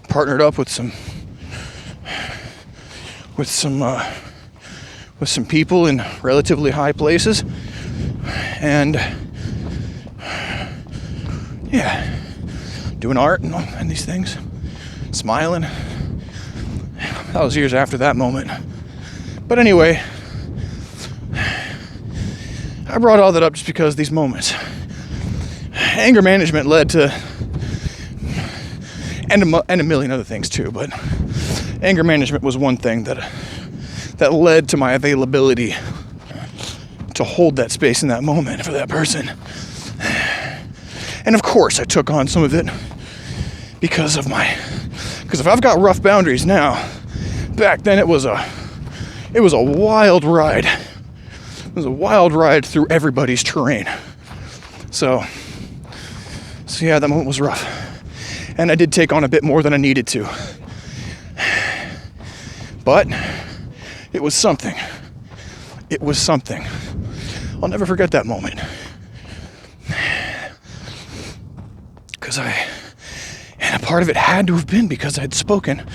partnered up with some people in relatively high places, and yeah, doing art and these things, smiling. That was years after that moment. But anyway, I brought all that up just because these moments. Anger management led to, and a million other things too, but anger management was one thing that led to my availability to hold that space in that moment for that person. And of course I took on some of it because if I've got rough boundaries now, back then it was a wild ride. It was a wild ride through everybody's terrain. So yeah, that moment was rough. And I did take on a bit more than I needed to. But it was something. It was something. I'll never forget that moment. And a part of it had to have been because I'd spoken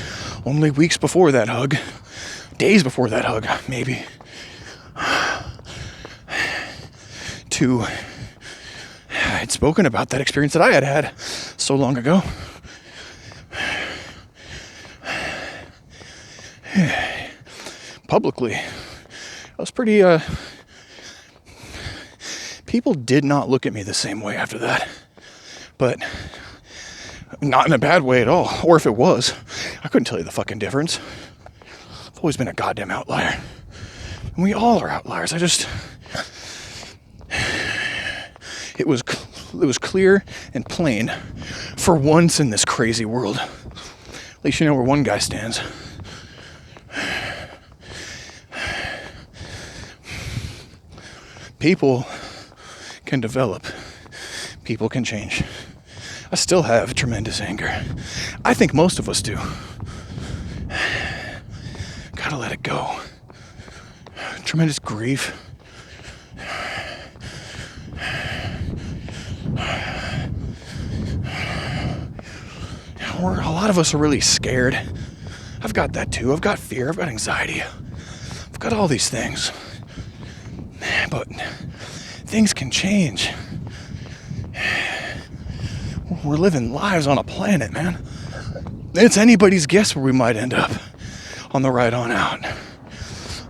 only weeks before that hug, days before that hug, maybe, I'd spoken about that experience that I had so long ago. Publicly, I was pretty, people did not look at me the same way after that, but not in a bad way at all, or if it was, I couldn't tell you the fucking difference. I've always been a goddamn outlier, and we all are outliers. It was clear and plain for once in this crazy world. At least you know where one guy stands. People can develop. People can change. I still have tremendous anger. I think most of us do. Gotta let it go. Tremendous grief. A lot of us are really scared. I've got that too. I've got fear. I've got anxiety. I've got all these things. But things can change. We're living lives on a planet, man. It's anybody's guess where we might end up on the ride on out,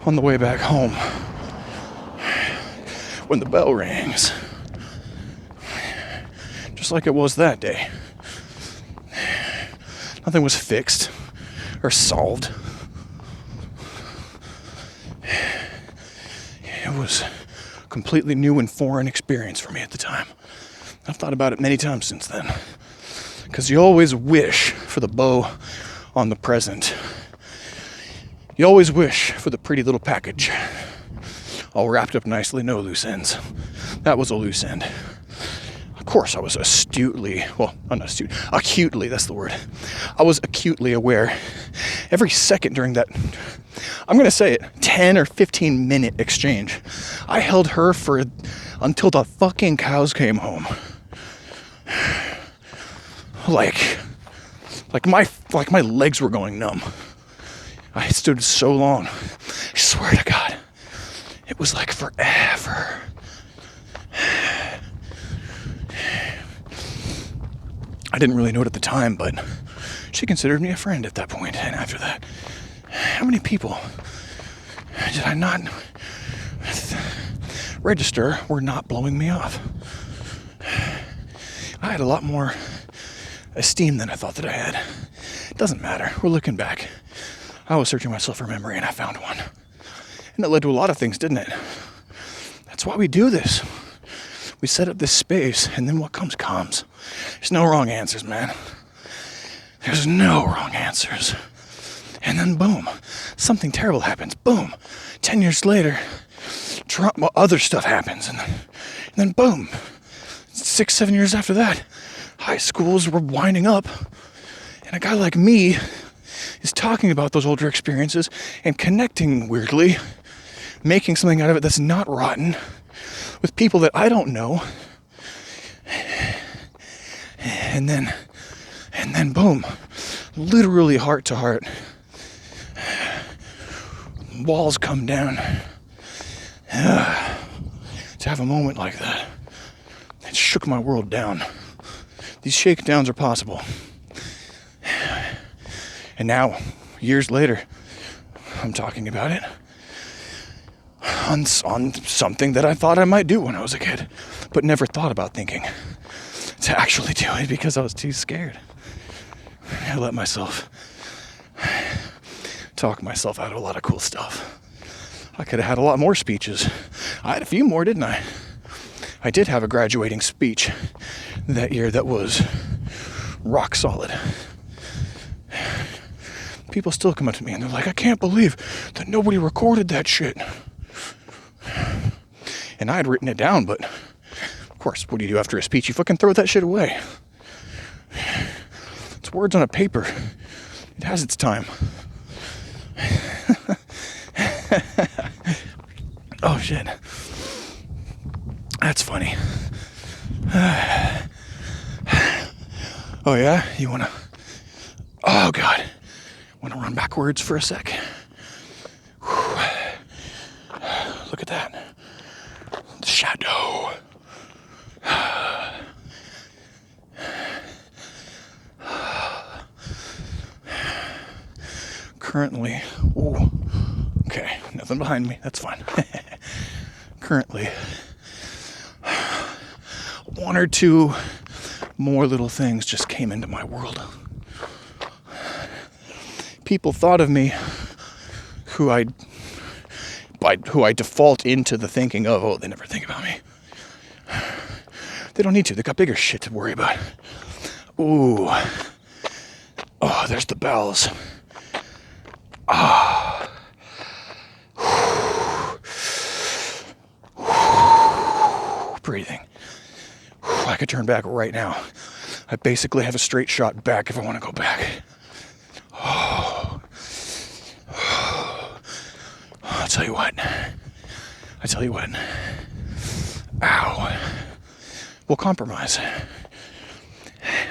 on the way back home, when the bell rings. Just like it was that day. Nothing was fixed or solved. It was a completely new and foreign experience for me at the time. I've thought about it many times since then. Because you always wish for the bow on the present. You always wish for the pretty little package. All wrapped up nicely, no loose ends. That was a loose end. Of course, I was acutely, that's the word. I was acutely aware every second during that, I'm going to say it, 10 or 15 minute exchange. I held her until the fucking cows came home. Like my legs were going numb. I stood so long. I swear to God, it was like forever. I didn't really know it at the time, but she considered me a friend at that point. And after that, how many people did I not register were not blowing me off? I had a lot more esteem than I thought that I had. It doesn't matter. We're looking back. I was searching myself for memory and I found one. And it led to a lot of things, didn't it? That's why we do this. We set up this space, and then what comes. There's no wrong answers, man. There's no wrong answers. And then boom, something terrible happens. Boom. 10 years later, other stuff happens. And then boom, 6-7 years after that, high schools were winding up. And a guy like me is talking about those older experiences and connecting weirdly, making something out of it that's not rotten, with people that I don't know. And then boom, literally heart to heart. Walls come down. To have a moment like that, it shook my world down. These shakedowns are possible. And now, years later, I'm talking about it on something that I thought I might do when I was a kid, but never thought about thinking to actually do it because I was too scared. I let myself talk myself out of a lot of cool stuff. I could have had a lot more speeches. I had a few more, didn't I? I did have a graduating speech that year that was rock solid. People still come up to me and they're like, I can't believe that nobody recorded that shit. And I had written it down, but of course, what do you do after a speech? You fucking throw that shit away. It's words on a paper. It has its time. Oh shit. That's funny. Oh yeah? You wanna... Oh god. Wanna run backwards for a sec? Whew. Look at that. The shadow. Currently... Ooh. Okay, nothing behind me. That's fine. Currently, one or two more little things just came into my world. People thought of me who I default into the thinking of, oh, they never think about me. They don't need to. They got bigger shit to worry about. Ooh. Oh, there's the bells. Ah. Breathing. I could turn back right now. I basically have a straight shot back if I want to go back. Oh. I'll tell you what. Ow. We'll compromise.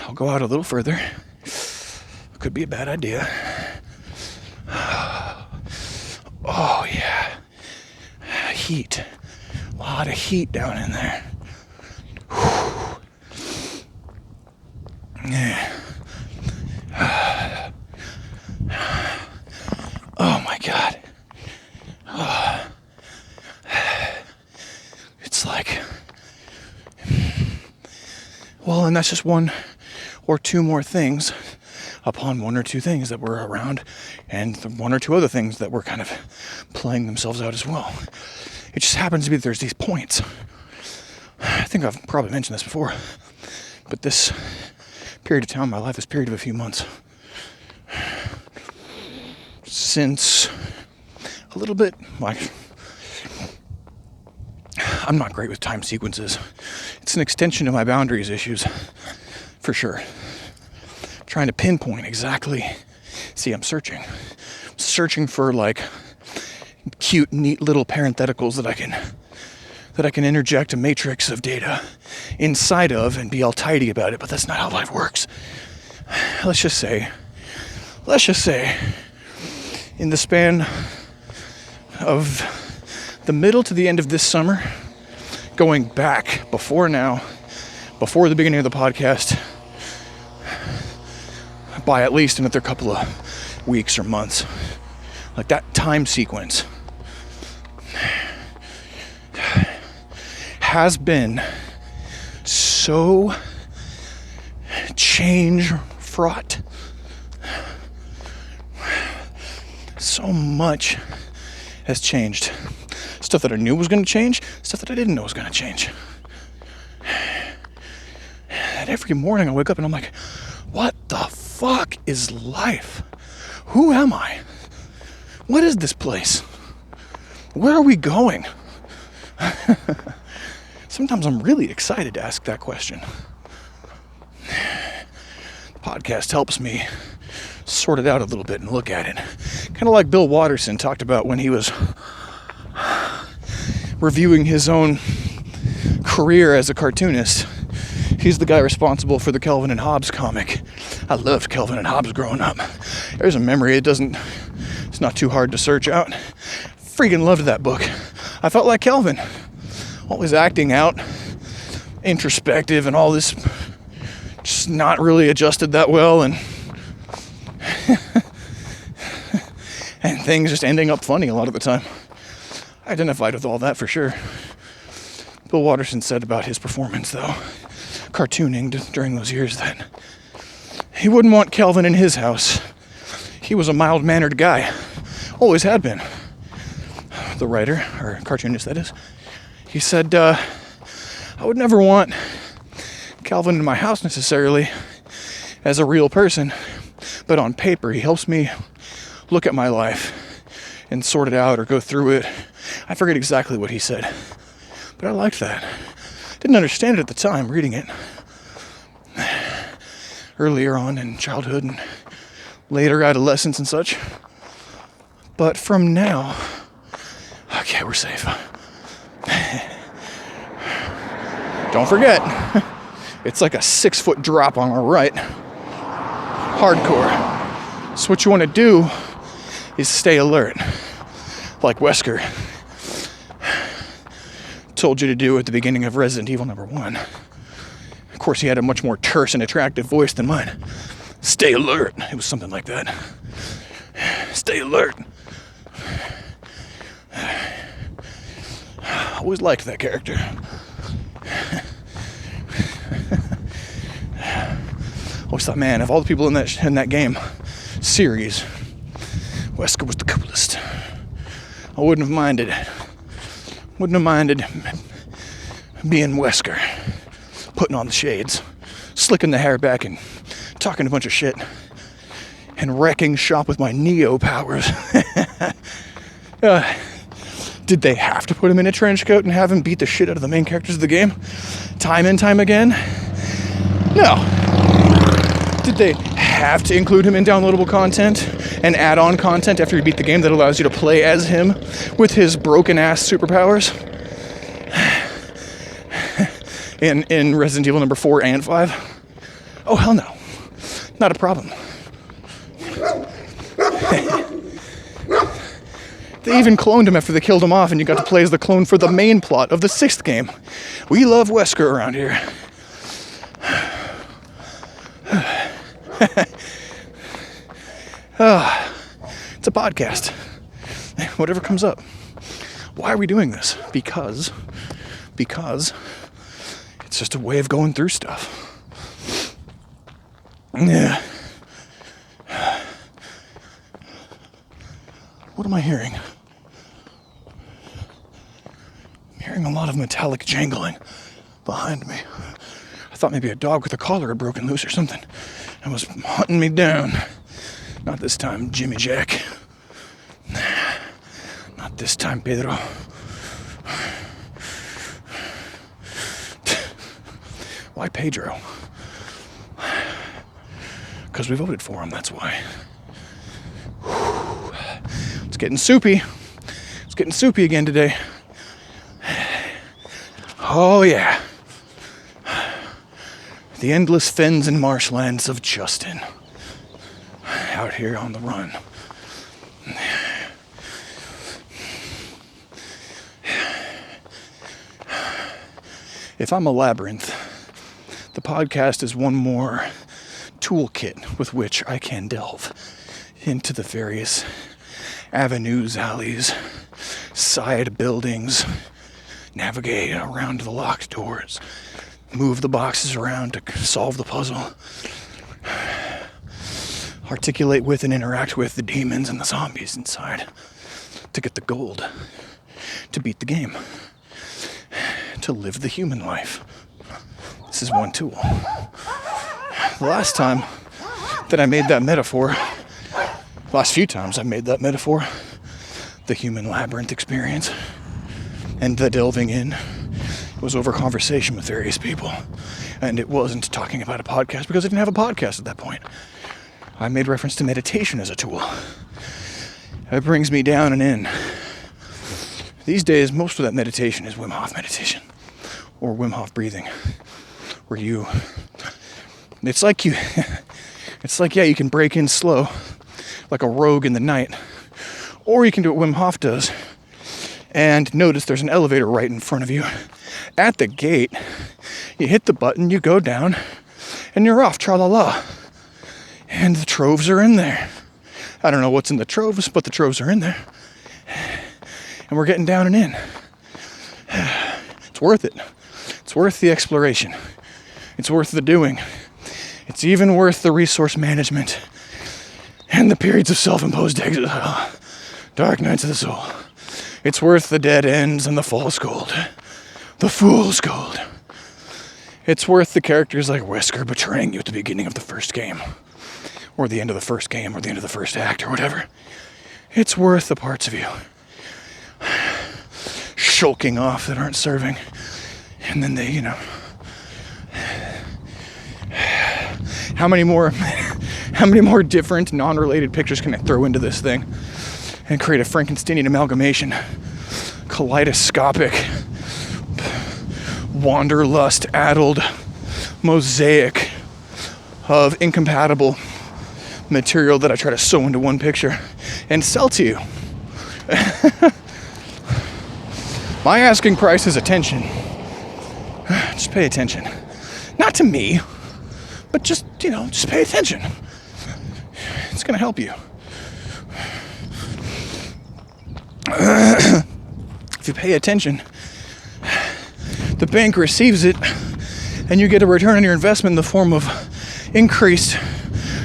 I'll go out a little further. Could be a bad idea. Oh, yeah. Heat. A lot of heat down in there. Yeah. Oh my god. It's like... Well, and that's just one or two more things upon one or two things that were around, and the one or two other things that were kind of playing themselves out as well. It just happens to be that there's these points. I think I've probably mentioned this before, but this period of time in my life, this period of a few months, since a little bit, like, I'm not great with time sequences. It's an extension of my boundaries issues, for sure. Trying to pinpoint exactly. See, I'm searching for like cute, neat little parentheticals that I can interject a matrix of data inside of and be all tidy about it, but that's not how life works. Let's just say, in the span of the middle to the end of this summer, going back before now, before the beginning of the podcast, by at least another couple of weeks or months, like that time sequence has been so change fraught. So much has changed. Stuff that I knew was going to change, stuff that I didn't know was going to change. And every morning I wake up and I'm like, what the fuck is life? Who am I? What is this place? Where are we going? Sometimes I'm really excited to ask that question. The podcast helps me sort it out a little bit and look at it. Kind of like Bill Watterson talked about when he was reviewing his own career as a cartoonist. He's the guy responsible for the Calvin and Hobbes comic. I loved Calvin and Hobbes growing up. There's a memory it's not too hard to search out. Freaking loved that book. I felt like Calvin, always acting out, introspective and all this, just not really adjusted that well, and and things just ending up funny a lot of the time. I identified with all that for sure. Bill Watterson said about his performance, though, cartooning during those years, that he wouldn't want Calvin in his house. He was a mild-mannered guy. Always had been. The writer, or cartoonist that is. He said, I would never want Calvin in my house necessarily as a real person, but on paper he helps me look at my life and sort it out or go through it. I forget exactly what he said, but I liked that. Didn't understand it at the time, reading it earlier on in childhood and later adolescence and such. But from now, okay, we're safe. Don't forget, it's like a 6-foot drop on our right. Hardcore. So what you want to do is stay alert. Like Wesker told you to do at the beginning of Resident Evil number 1. Of course, he had a much more terse and attractive voice than mine. Stay alert. It was something like that. Stay alert. Always liked that character. Always thought, man, of all the people in that game series, Wesker was the coolest. I wouldn't have minded being Wesker, putting on the shades, slicking the hair back and talking a bunch of shit, and wrecking shop with my Neo powers. Did they have to put him in a trench coat and have him beat the shit out of the main characters of the game? Time and time again? No. Did they have to include him in downloadable content and add-on content after you beat the game that allows you to play as him with his broken-ass superpowers? In Resident Evil number 4 and 5? Oh, hell no. Not a problem. They even cloned him after they killed him off, and you got to play as the clone for the main plot of the 6th game. We love Wesker around here. It's a podcast. Whatever comes up. Why are we doing this? Because it's just a way of going through stuff. Yeah. What am I hearing? I'm hearing a lot of metallic jangling behind me. I thought maybe a dog with a collar had broken loose or something and was hunting me down. Not this time, Jimmy Jack. Not this time, Pedro. Why Pedro? Because we voted for him, that's why. It's getting soupy. It's getting soupy again today. Oh, yeah. The endless fens and marshlands of Justin. Out here on the run. If I'm a labyrinth, the podcast is one more toolkit with which I can delve into the various avenues, alleys, side buildings, navigate around the locked doors, move the boxes around to solve the puzzle, articulate with and interact with the demons and the zombies inside to get the gold, to beat the game, to live the human life. This is one tool. The last time that I made that metaphor, last few times I made that metaphor, the human labyrinth experience and the delving in was over conversation with various people. And it wasn't talking about a podcast because I didn't have a podcast at that point. I made reference to meditation as a tool. It brings me down and in. These days, most of that meditation is Wim Hof meditation or Wim Hof breathing, where it's like, you can break in slow, like a rogue in the night, or you can do what Wim Hof does, and notice there's an elevator right in front of you. At the gate, you hit the button, you go down, and you're off, tra-la-la. And the troves are in there. I don't know what's in the troves, but the troves are in there. And we're getting down and in. It's worth it. It's worth the exploration. It's worth the doing. It's even worth the resource management and the periods of self-imposed exile. Dark nights of the soul. It's worth the dead ends and the false gold. The fool's gold. It's worth the characters like Wesker betraying you at the beginning of the first game. Or the end of the first game, or the end of the first act, or whatever. It's worth the parts of you shulking off that aren't serving. And then they, how many more different, non-related pictures can I throw into this thing and create a Frankensteinian amalgamation, kaleidoscopic, wanderlust-addled mosaic of incompatible material that I try to sew into one picture and sell to you. My asking price is attention. Just pay attention. Not to me, but just pay attention. It's going to help you. If you pay attention, the bank receives it, and you get a return on your investment in the form of increased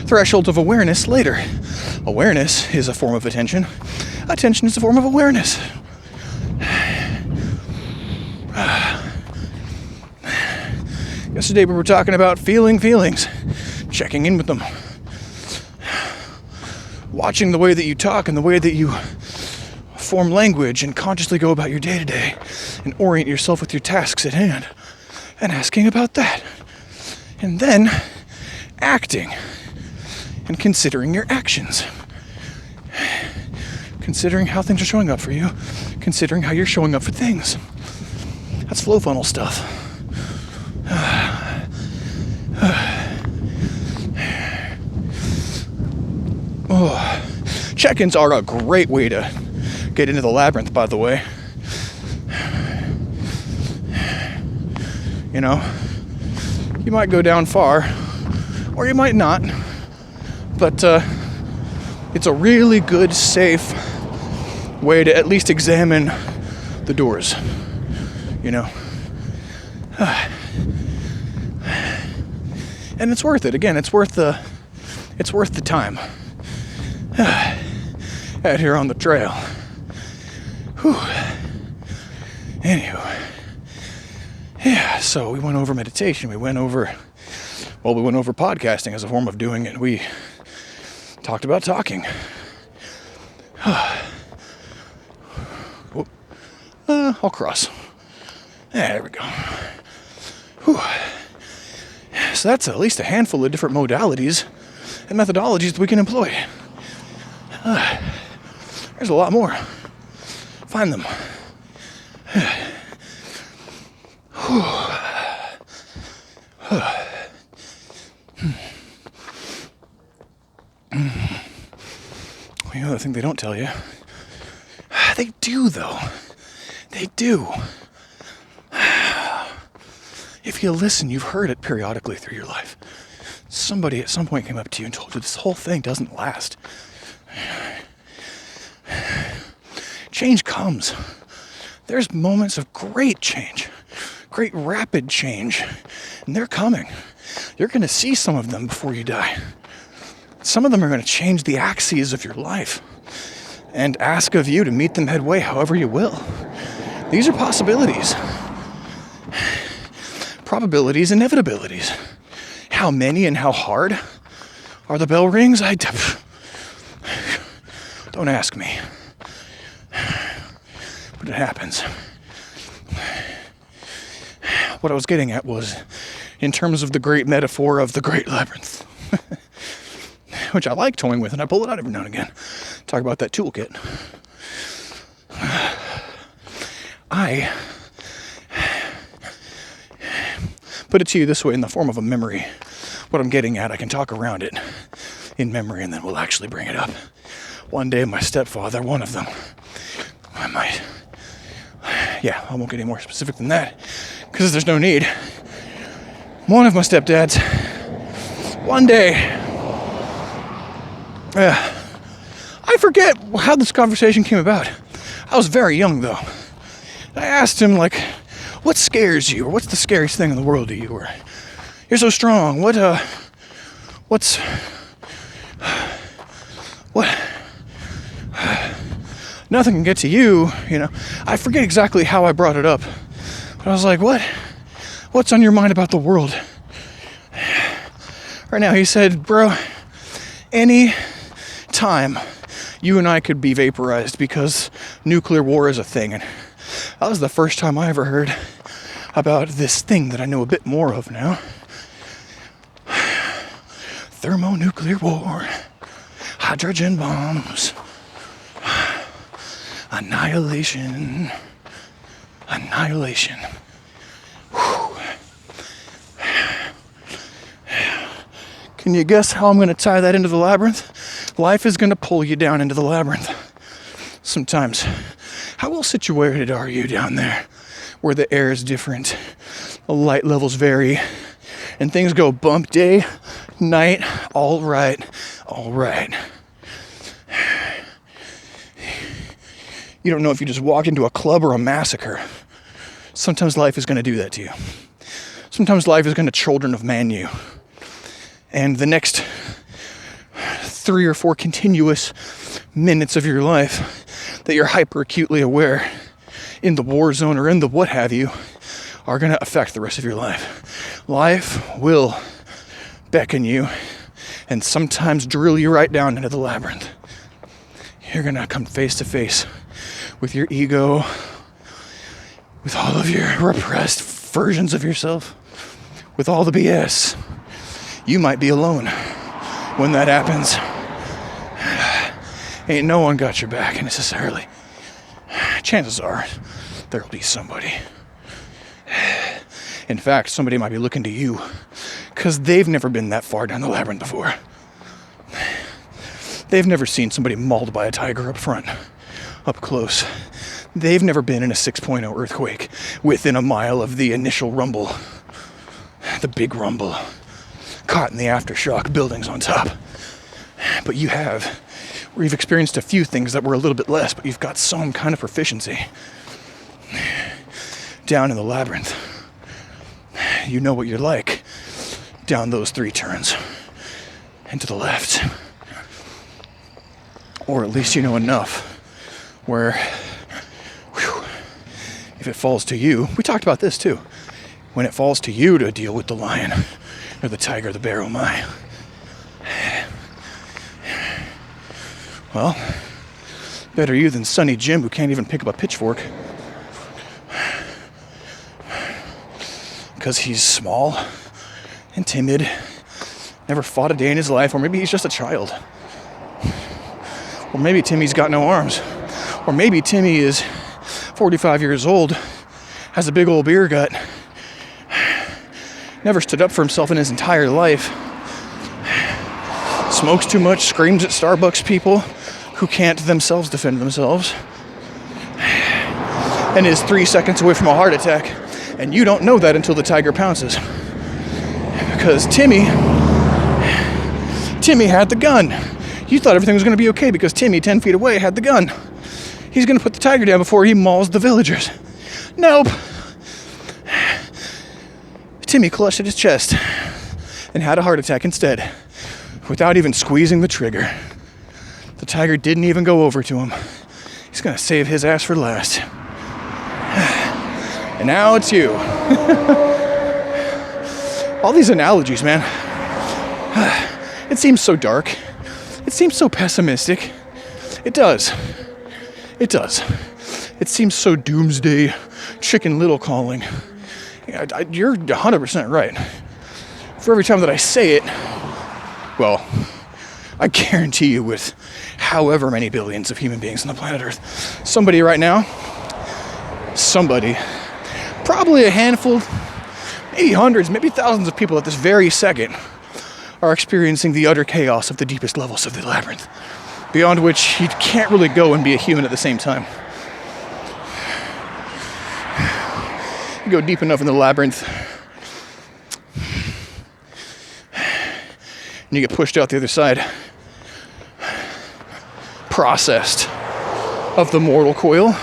threshold of awareness later. Awareness is a form of attention. Attention is a form of awareness. Yesterday we were talking about feeling feelings, checking in with them, watching the way that you talk and the way that you form language and consciously go about your day-to-day and orient yourself with your tasks at hand and asking about that. And then acting and considering your actions. Considering how things are showing up for you. Considering how you're showing up for things. That's flow funnel stuff. Check-ins are a great way to get into the labyrinth, by the way. You might go down far, or you might not, but it's a really good, safe way to at least examine the doors, and it's worth it. Again, it's worth the time out here on the trail. Whew. Anywho, yeah, so we went over meditation, we went over podcasting as a form of doing it. We talked about talking. I'll cross. There we go. Whew. So that's at least a handful of different modalities and methodologies that we can employ. There's a lot more. Find them. The other thing they don't tell you, they do though. They do. If you listen, you've heard it periodically through your life. Somebody at some point came up to you and told you this whole thing doesn't last. Change comes. There's moments of great change, great rapid change, and they're coming. You're going to see some of them before you die. Some of them are going to change the axes of your life and ask of you to meet them headway however you will. These are possibilities. Probabilities, inevitabilities. How many and how hard are the bell rings? Don't ask me. But it happens. What I was getting at was, in terms of the great metaphor of the great labyrinth, which I like toying with, and I pull it out every now and again. Talk about that toolkit. put it to you this way in the form of a memory. What I'm getting at, I can talk around it in memory, and then we'll actually bring it up. One day, my stepfather, one of them, I won't get any more specific than that, because there's no need. One of my stepdads, one day, I forget how this conversation came about. I was very young, though. I asked him, like, what scares you, or what's the scariest thing in the world to you, or you're so strong, what, nothing can get to you, you know. I forget exactly how I brought it up, but I was like, what's on your mind about the world right now? He said, bro, any time you and I could be vaporized because nuclear war is a thing. And that was the first time I ever heard about this thing that I know a bit more of now. Thermonuclear war, hydrogen bombs, annihilation. Whew. Can you guess how I'm going to tie that into the labyrinth? Life is going to pull you down into the labyrinth sometimes. How well situated are you down there where the air is different, the light levels vary, and things go bump day, night, all right. You don't know if you just walked into a club or a massacre. Sometimes life is going to do that to you. Sometimes life is going to children of man you. And the next 3 or 4 continuous minutes of your life that you're hyper acutely aware in the war zone or in the what have you are going to affect the rest of your life. Life will beckon you and sometimes drill you right down into the labyrinth. You're going to come face to face with your ego, with all of your repressed versions of yourself, with all the BS. You might be alone when that happens. Ain't no one got your back necessarily. Chances are there'll be somebody. In fact, somebody might be looking to you because they've never been that far down the labyrinth before. They've never seen somebody mauled by a tiger up front, up close. They've never been in a 6.0 earthquake within a mile of the initial rumble, the big rumble, caught in the aftershock, buildings on top. But you have, where you've experienced a few things that were a little bit less, but you've got some kind of proficiency down in the labyrinth. You know what you're like down those 3 turns and to the left. Or at least you know enough where, if it falls to you, we talked about this too, when it falls to you to deal with the lion or the tiger, the bear, oh my. Well, better you than Sonny Jim, who can't even pick up a pitchfork. Because he's small and timid, never fought a day in his life, or maybe he's just a child. Or maybe Timmy's got no arms. Or maybe Timmy is 45 years old, has a big old beer gut, never stood up for himself in his entire life, smokes too much, screams at Starbucks people who can't themselves defend themselves, and is 3 seconds away from a heart attack. And you don't know that until the tiger pounces. Because Timmy had the gun. You thought everything was going to be okay because Timmy, 10 feet away, had the gun. He's going to put the tiger down before he mauls the villagers. Nope. Timmy clutched at his chest and had a heart attack instead, without even squeezing the trigger. The tiger didn't even go over to him. He's going to save his ass for last. And now it's you. All these analogies, man. It seems so dark. It seems so pessimistic. It does. It does. It seems so doomsday, Chicken Little calling. You're 100% right. For every time that I say it, well, I guarantee you with however many billions of human beings on the planet Earth, somebody right now, probably a handful, maybe hundreds, maybe thousands of people at this very second are experiencing the utter chaos of the deepest levels of the labyrinth, beyond which you can't really go and be a human at the same time. You go deep enough in the labyrinth, and you get pushed out the other side, processed of the mortal coil.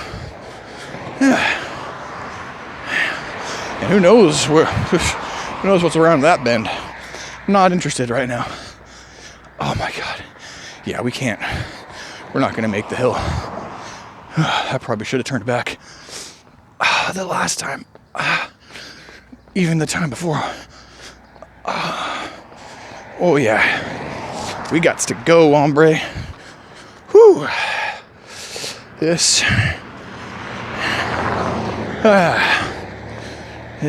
And who knows what's around that bend. I'm not interested right now. Oh my God. Yeah, we can't. We're not gonna make the hill. I probably should have turned back the last time. Even the time before. Oh yeah. We got to go, hombre. Whew. This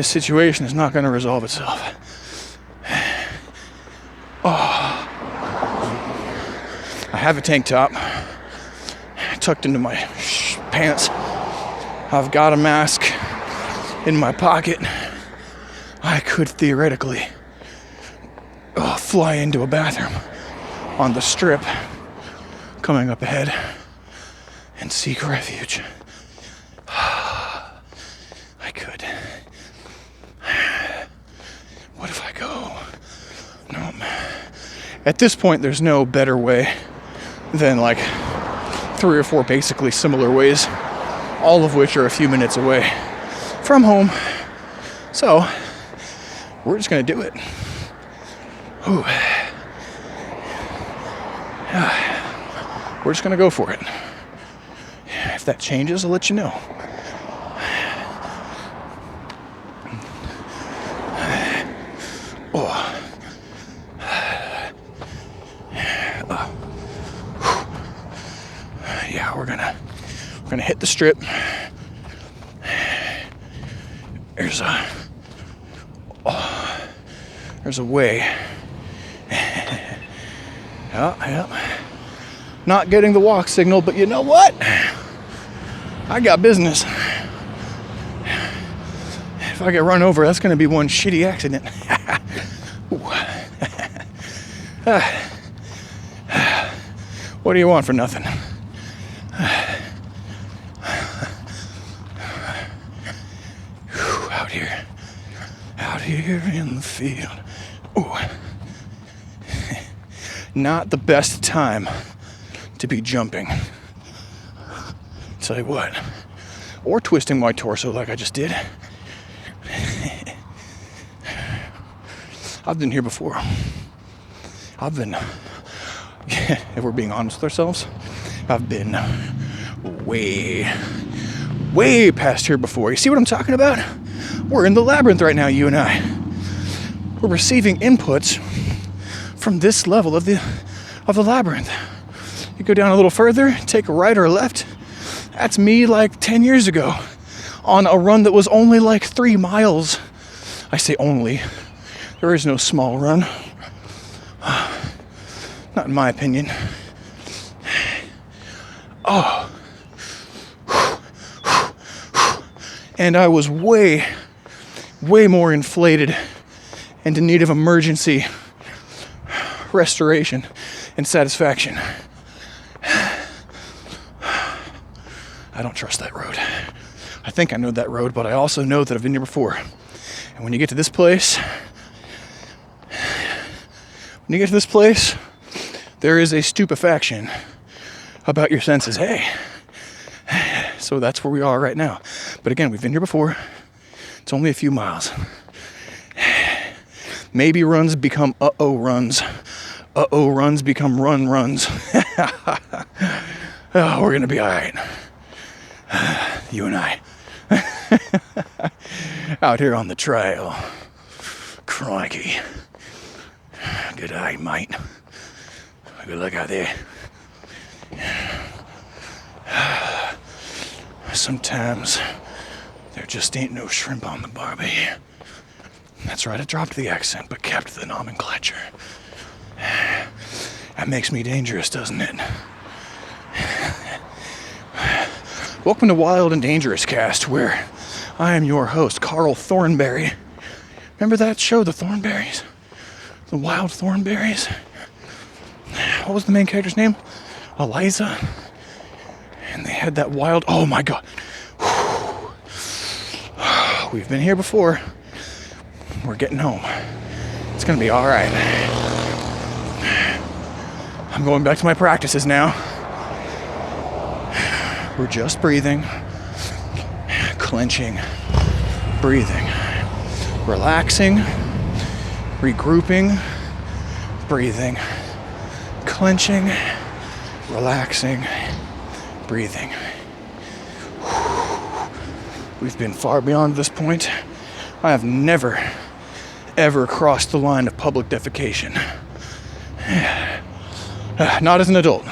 situation is not going to resolve itself. Oh. I have a tank top tucked into my pants. I've got a mask in my pocket. I could theoretically fly into a bathroom on the strip coming up ahead and seek refuge. I could. What if I go? No. At this point, there's no better way than like 3 or 4 basically similar ways, all of which are a few minutes away from home. So, we're just gonna do it. Ooh. We're just gonna go for it. If that changes, I'll let you know. Yeah, we're gonna hit the strip. There's a way. Yep. Not getting the walk signal, but you know what? I got business. If I get run over, that's gonna be one shitty accident. What do you want for nothing? Out here in the field. Ooh. Not the best time to be jumping. Tell you what. Or twisting my torso like I just did. I've been here before. If we're being honest with ourselves, I've been way past here before. You see what I'm talking about? We're in the labyrinth right now, you and I. We're receiving inputs from this level of the labyrinth. You go down a little further, take a right or a left. That's me like 10 years ago on a run that was only like 3 miles. I say only. There is no small run. Not in my opinion. Oh. And I was way more inflated and in need of emergency restoration and satisfaction. I don't trust that road. I think I know that road, but I also know that I've been here before. And when you get to this place, there is a stupefaction about your senses. Hey. So that's where we are right now. But again, we've been here before. It's only a few miles. Maybe runs become runs. Runs become runs. Oh, we're gonna be all right. You and I. Out here on the trail. Crikey. Good eye, mate. Good luck out there. Sometimes there just ain't no shrimp on the barbie. That's right, I dropped the accent, but kept the nomenclature. That makes me dangerous, doesn't it? Welcome to Wild and Dangerous Cast, where I am your host, Carl Thornberry. Remember that show, The Thornberries? The Wild Thornberries? What was the main character's name? Eliza? And they had that wild... Oh my God. We've been here before. We're getting home. It's gonna be all right. I'm going back to my practices now. We're just breathing, clenching, breathing, relaxing, regrouping, breathing, clenching, relaxing, breathing. We've been far beyond this point. I have never, ever crossed the line of public defecation. Not as an adult.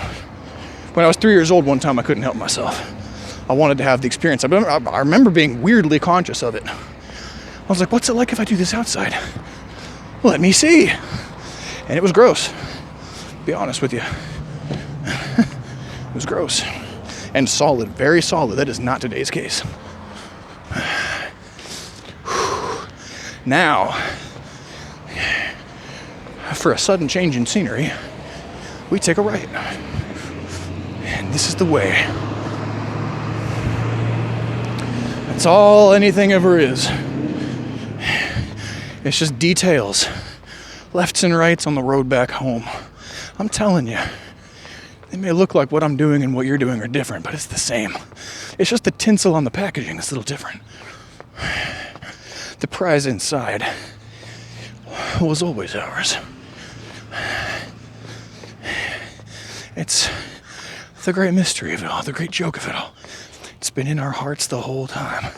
When I was 3 years old, one time I couldn't help myself. I wanted to have the experience. I remember being weirdly conscious of it. I was like, what's it like if I do this outside? Let me see. And it was gross. Be honest with you. It was gross. And solid, very solid. That is not today's case. Now, for a sudden change in scenery, we take a right. And this is the way. That's all anything ever is. It's just details. Lefts and rights on the road back home. I'm telling you, they may look like what I'm doing and what you're doing are different, but it's the same. It's just the tinsel on the packaging that's a little different. The prize inside was always ours. It's the great mystery of it all, the great joke of it all. It's been in our hearts the whole time.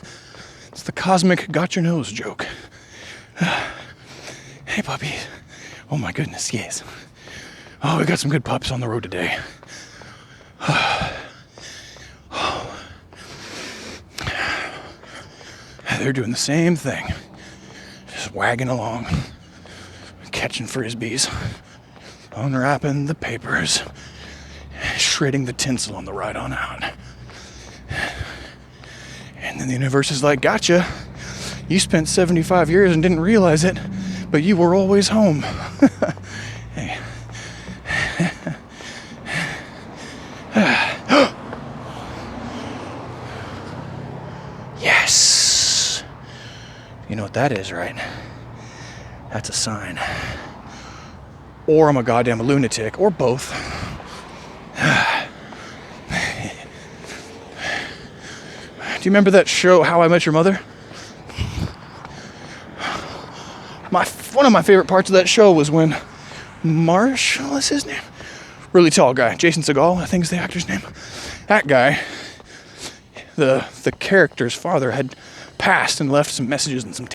It's the cosmic got your nose joke. Hey, puppy. Oh my goodness, yes. Oh, we got some good pups on the road today. They're doing the same thing. Just wagging along, catching frisbees, unwrapping the papers, shredding the tinsel on the ride on out. And then the universe is like, gotcha. You spent 75 years and didn't realize it, but you were always home. Hey. Yes. You know what that is, right? That's a sign. Or I'm a goddamn lunatic, or both. Do you remember that show, How I Met Your Mother? One of my favorite parts of that show was when Marshall is his name? Really tall guy. Jason Segel, I think is the actor's name. That guy, the character's father had passed and left some messages and some